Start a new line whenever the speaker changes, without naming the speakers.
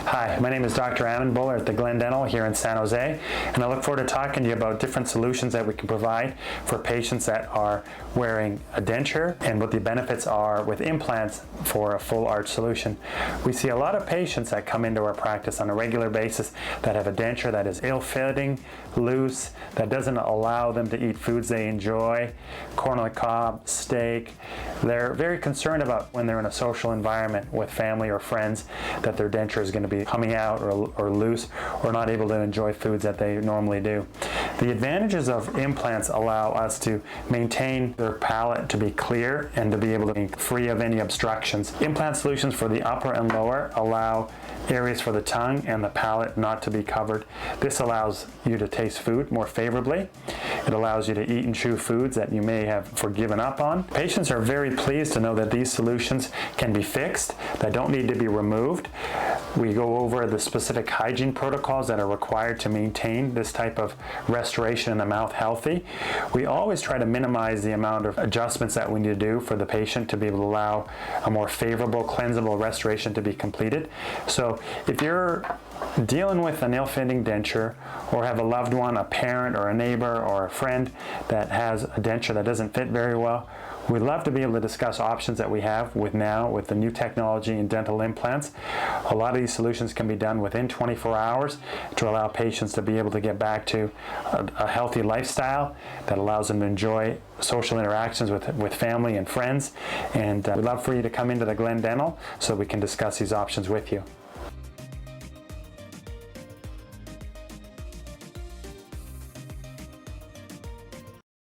Hi, my name is Dr. Aman Bhullar at the Glen Dental here in San Jose, and I look forward to talking to you about different solutions that we can provide for patients that are wearing a denture and what the benefits are with implants for a full arch solution. We see a lot of patients that come into our practice on a regular basis that have a denture that is ill-fitting, loose, that doesn't allow them to eat foods they enjoy, corn on the cob, steak. They're very concerned about when they're in a social environment with family or friends that their denture is going to be coming out or loose, or not able to enjoy foods that they normally do. The advantages of implants allow us to maintain their palate to be clear and to be able to be free of any obstructions. Implant solutions for the upper and lower allow areas for the tongue and the palate not to be covered. This allows you to taste food more favorably. It allows you to eat and chew foods that you may have given up on. Patients are very pleased to know that these solutions can be fixed, that don't need to be removed. We go over the specific hygiene protocols that are required to maintain this type of restoration in the mouth healthy. We always try to minimize the amount of adjustments that we need to do for the patient to be able to allow a more favorable, cleansable restoration to be completed. So if you're dealing with an ill-fitting denture, or have a loved one, a parent or a neighbor or a friend that has a denture that doesn't fit very well, we'd love to be able to discuss options that we have with the new technology in dental implants. A lot of these solutions can be done within 24 hours to allow patients to be able to get back to a healthy lifestyle that allows them to enjoy social interactions with family and friends. And we'd love for you to come into the Glen Dental so we can discuss these options with you.